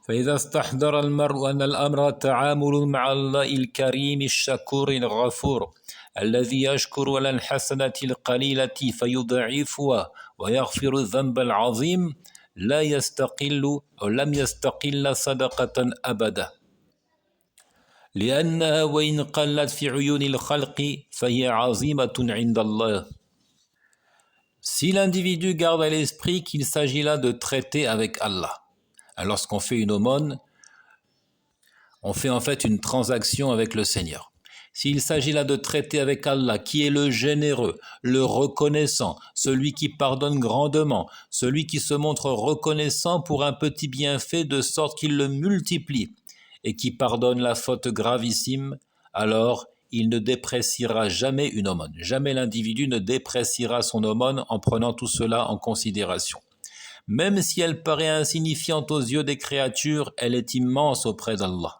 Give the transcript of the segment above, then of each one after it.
فإذا استحضر المرء أن الأمر تعامل مع الله الكريم الشكور الغفور الذي يشكر على الحسنة القليلة فيضاعفها ويغفر الذنب العظيم لا يستقل أو لم يستقل صدقة أبدا لأنها وإن قلت في عيون الخلق فهي عظيمة عند الله. Si l'individu garde à l'esprit qu'il s'agit là de traiter avec Allah, lorsqu'on fait une aumône, on fait en fait une transaction avec le Seigneur. S'il s'agit là de traiter avec Allah, qui est le généreux, le reconnaissant, celui qui pardonne grandement, celui qui se montre reconnaissant pour un petit bienfait de sorte qu'il le multiplie et qui pardonne la faute gravissime, alors il ne dépréciera jamais une aumône. Jamais l'individu ne dépréciera son aumône en prenant tout cela en considération. Même si elle paraît insignifiante aux yeux des créatures, elle est immense auprès d'Allah.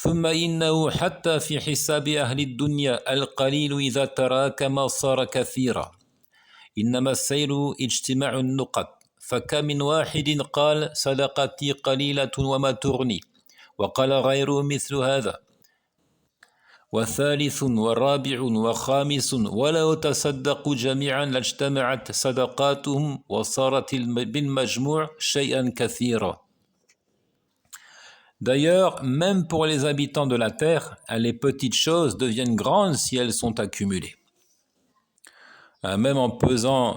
ثم إنه حتى في حساب أهل الدنيا القليل إذا تراكم صار كثيرا إنما السير اجتماع النقط فكم من واحد قال صدقتي قليلة وما تغني وقال غيره مثل هذا وثالث ورابع وخامس ولو تصدقوا جميعا لاجتمعت صدقاتهم وصارت بالمجموع شيئا كثيرا. D'ailleurs, même pour les habitants de la terre, les petites choses deviennent grandes si elles sont accumulées. Même en pesant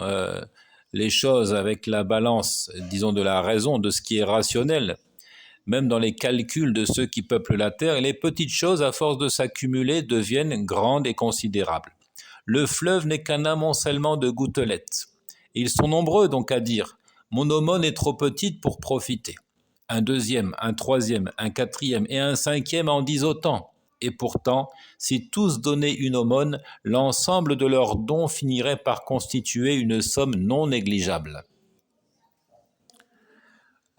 les choses avec la balance, disons, de la raison, de ce qui est rationnel, même dans les calculs de ceux qui peuplent la terre, les petites choses, à force de s'accumuler, deviennent grandes et considérables. Le fleuve n'est qu'un amoncellement de gouttelettes. Ils sont nombreux donc à dire « Mon aumône est trop petite pour profiter ». Un deuxième, un troisième, un quatrième et un cinquième en disent autant. Et pourtant, si tous donnaient une aumône, l'ensemble de leurs dons finirait par constituer une somme non négligeable.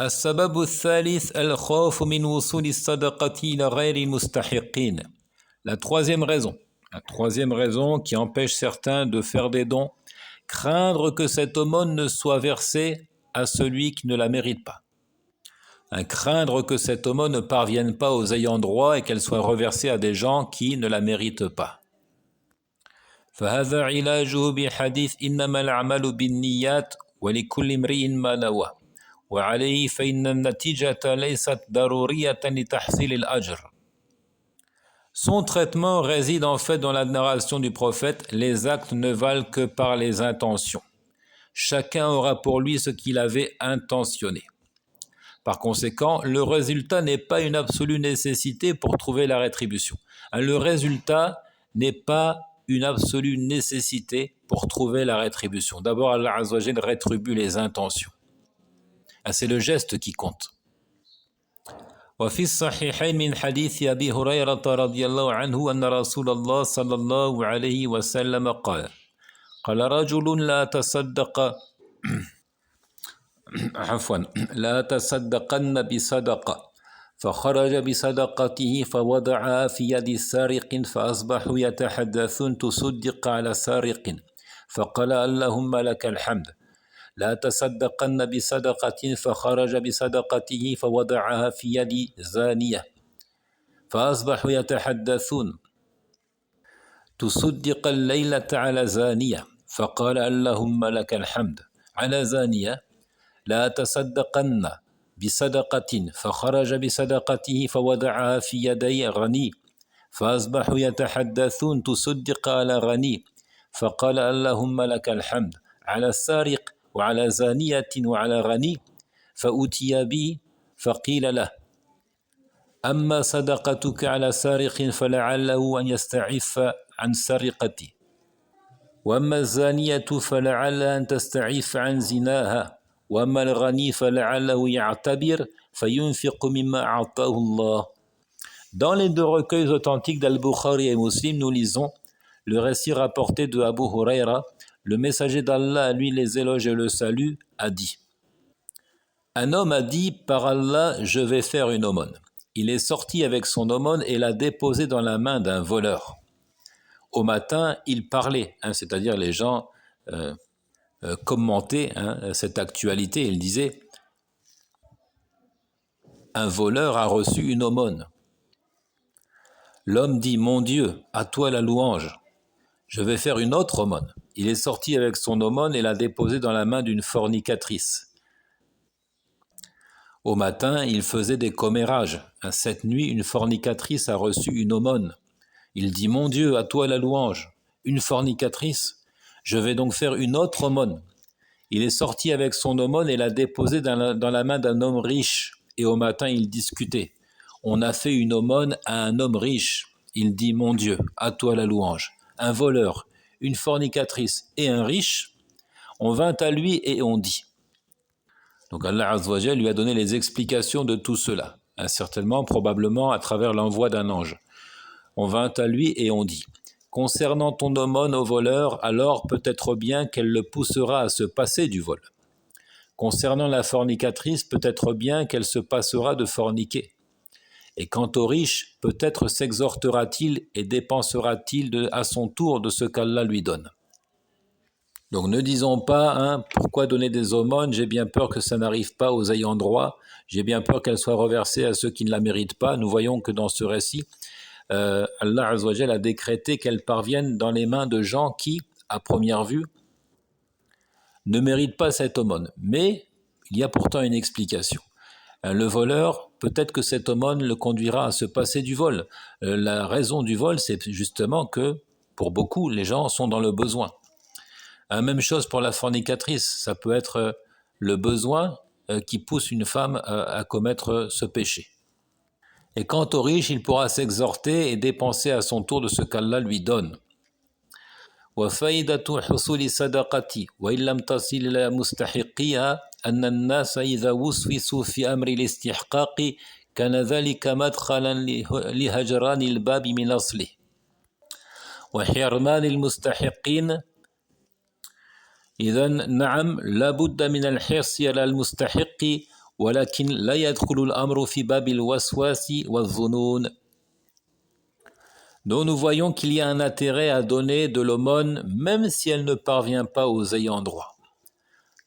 السبب الثالث الخوف من وصول الصدقة إلى غير المستحقين. La troisième raison qui empêche certains de faire des dons, craindre que cette aumône ne soit versée à celui qui ne la mérite pas. Craindre que cette aumône ne parvienne pas aux ayants droit et qu'elle soit reversée à des gens qui ne la méritent pas. فهذا علاجه بحديث إنما الأعمال بالنيات ولكل امرئ ما نوى وعليه فإن النتيجة ليست ضرورية لتحصيل الأجر. Son traitement réside en fait dans la narration du prophète, les actes ne valent que par les intentions. Chacun aura pour lui ce qu'il avait intentionné. Par conséquent, le résultat n'est pas une absolue nécessité pour trouver la rétribution. Le résultat n'est pas une absolue nécessité pour trouver la rétribution. D'abord, Allah Azza wa Jal rétribue les intentions. C'est le geste qui compte. وفي الصحيحين من حديث أبي هريرة رضي الله عنه أن رسول الله صلى الله عليه وسلم قال رجل لا تصدقن بصدقة فخرج بصدقته فوضعها في يد السارق فأصبحوا يتحدثون تصدق على سارق فقال اللهم لك الحمد لا تصدقن بصدقة فخرج بصدقته فوضعها في يد زانية فأصبحوا يتحدثون تصدق الليلة على زانية فقال اللهم لك الحمد على زانية لا تصدقن بصدقة فخرج بصدقته فوضعها في يدي غني فأصبحوا يتحدثون تصدق على غني فقال اللهم لك الحمد على السارق وعلى زانية وعلى غني فأتي به فقيل له أما صدقتك على سارق فلعله أن يستعف عن سرقته وأما الزانية فلعلها أن تستعف عن زناها وأما الغني فلعله يعتبر فينفق مما أعطاه الله. Dans les deux recueils authentiques d'Al-Bukhari et Muslim, nous lisons le récit rapporté de Abu Huraira. Le messager d'Allah, à lui les éloges et le salut, a dit: un homme a dit, par Allah, je vais faire une aumône. Il est sorti avec son aumône et l'a déposée dans la main d'un voleur. Au matin, il parlait, c'est-à-dire les gens commentaient cette actualité. Il disait: un voleur a reçu une aumône. L'homme dit, mon Dieu, à toi la louange. Je vais faire une autre aumône. Il est sorti avec son aumône et l'a déposée dans la main d'une fornicatrice. Au matin, il faisait des commérages. Cette nuit, une fornicatrice a reçu une aumône. Il dit, mon Dieu, à toi la louange. Une fornicatrice, je vais donc faire une autre aumône. Il est sorti avec son aumône et l'a déposée dans la main d'un homme riche. Et au matin, il discutait. On a fait une aumône à un homme riche. Il dit, mon Dieu, à toi la louange. Un voleur, une fornicatrice et un riche, on vint à lui et on dit. Donc Allah Azza wa Jalla lui a donné les explications de tout cela, certainement, probablement à travers l'envoi d'un ange. On vint à lui et on dit, concernant ton aumône au voleur, alors peut-être bien qu'elle le poussera à se passer du vol. Concernant la fornicatrice, peut-être bien qu'elle se passera de forniquer. Et quant au riche, peut-être s'exhortera-t-il et dépensera-t-il à son tour de ce qu'Allah lui donne. Donc ne disons pas, pourquoi donner des aumônes, j'ai bien peur que ça n'arrive pas aux ayants droit, j'ai bien peur qu'elles soient reversées à ceux qui ne la méritent pas. Nous voyons que dans ce récit, Allah Azza wa Jalla a décrété qu'elles parviennent dans les mains de gens qui, à première vue, ne méritent pas cette aumône. Mais il y a pourtant une explication. Le voleur, peut-être que cette aumône le conduira à se passer du vol. La raison du vol, c'est justement que, pour beaucoup, les gens sont dans le besoin. Même chose pour la fornicatrice, ça peut être le besoin qui pousse une femme à commettre ce péché. Et quant au riche, il pourra s'exhorter et dépenser à son tour de ce qu'Allah lui donne. وفائدة حصول الصدقة وإن لم تصل إلى مستحقيها أن الناس إذا وسوسوا في أمر الاستحقاق كان ذلك مدخلا لهجران الباب من أصله وحرمان المستحقين. إذن نعم لا بد من الحرص على المستحق ولكن لا يدخل الأمر في باب الوسواس والظنون. Donc nous voyons qu'il y a un intérêt à donner de l'aumône même si elle ne parvient pas aux ayants droit.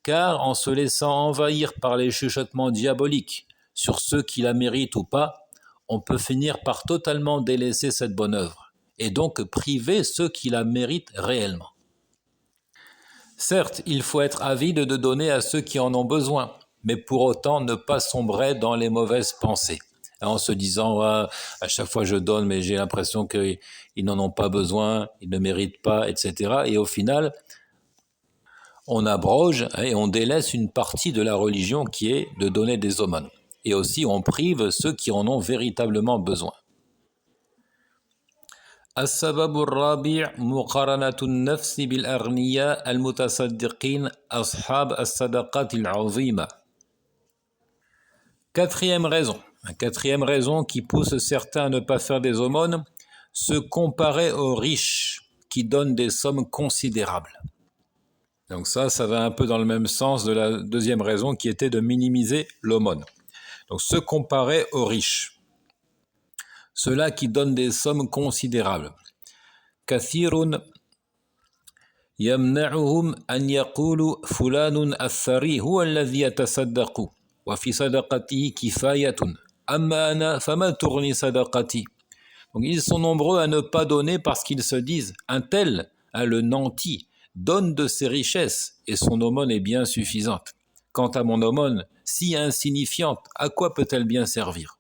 Car en se laissant envahir par les chuchotements diaboliques sur ceux qui la méritent ou pas, on peut finir par totalement délaisser cette bonne œuvre et donc priver ceux qui la méritent réellement. Certes, il faut être avide de donner à ceux qui en ont besoin, mais pour autant ne pas sombrer dans les mauvaises pensées. En se disant, à chaque fois je donne, mais j'ai l'impression qu'ils n'en ont pas besoin, ils ne méritent pas, etc. Et au final, on abroge et on délaisse une partie de la religion qui est de donner des aumônes. Et aussi, on prive ceux qui en ont véritablement besoin. السبب الرابع مقارنة النفس بالأغنياء المتصدقين أصحاب الصدقات العظيمة. Quatrième raison qui pousse certains à ne pas faire des aumônes, se comparer aux riches qui donnent des sommes considérables. Donc ça va un peu dans le même sens de la deuxième raison qui était de minimiser l'aumône. Donc se comparer aux riches, ceux-là qui donnent des sommes considérables. كثير يمنعهم أن يقولوا فلان الثري هو الذي يتصدق وفي صدقته كفاية أما أنا فما تغني صدقتي. Donc ils sont nombreux à ne pas donner parce qu'ils se disent un tel, le nanti, donne de ses richesses et son aumône est bien suffisante. Quant à mon aumône, si insignifiante, à quoi peut-elle bien servir?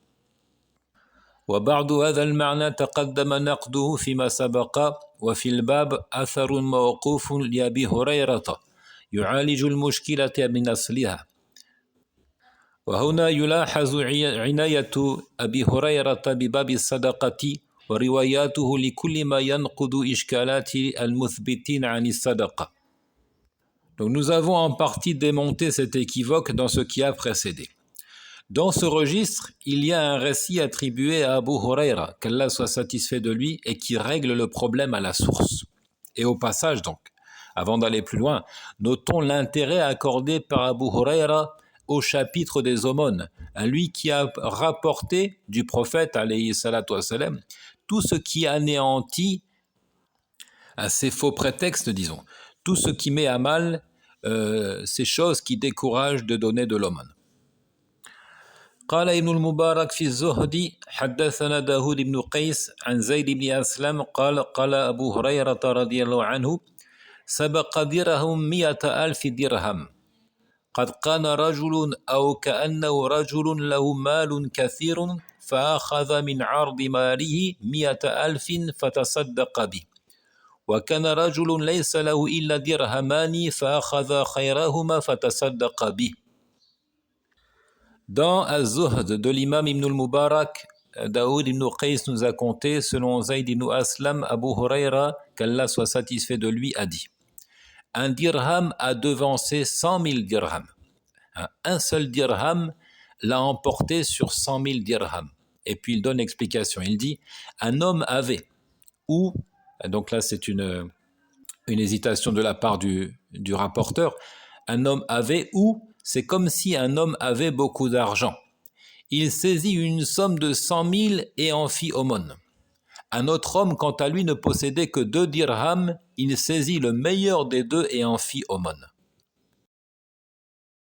وبعض هذا المعنى تقدم نقده فيما سبق وفي الباب أثر موقوف لأبي هريرة يعالج المشكلة من أصلها. وهنا يلاحظ عناية أبي هريرة بباب الصدقة ورواياته لكل ما ينقض إشكالات المثبتين عن الصدقة. Donc nous avons en partie démonté cet équivoque dans ce qui a précédé. Dans ce registre, il y a un récit attribué à Abu Huraira, qu'Allah soit satisfait de lui, et qui règle le problème à la source. Et au passage donc, avant d'aller plus loin, notons l'intérêt accordé par Abu Huraira au chapitre des aumônes, à lui qui a rapporté du prophète, alayhi salatu wassalam, tout ce qui anéantit à ces faux prétextes, disons, tout ce qui met à mal ces choses qui découragent de donner de l'aumône. قال ابن المبارك في الزهد حدثنا داود بن قيس عن زيد بن أسلم قال أبو هريرة رضي الله عنه سبق درهم 100,000 درهم قد كان رجل أو كأنه رجل له مال كثير فأخذ من عرض ماله 100,000 فتصدق به وكان رجل ليس له إلا درهمان فأخذ خيرهما فتصدق به. Dans Az-Zuhd de l'imam Ibn al-Mubarak, Daoud ibn Qais nous a conté, selon Zayd ibn Aslam, Abu Huraira, qu'Allah soit satisfait de lui, a dit: un dirham a devancé 100 000 dirhams. Un seul dirham l'a emporté sur 100 000 dirhams. Et puis il donne explication. Il dit: un homme avait, ou, donc là c'est une hésitation de la part du rapporteur, un homme avait, ou c'est comme si un homme avait beaucoup d'argent. Il saisit une somme de 100 000 et en fit aumône. Un autre homme, quant à lui, ne possédait que 2 dirhams. Il saisit le meilleur des deux et en fit aumône.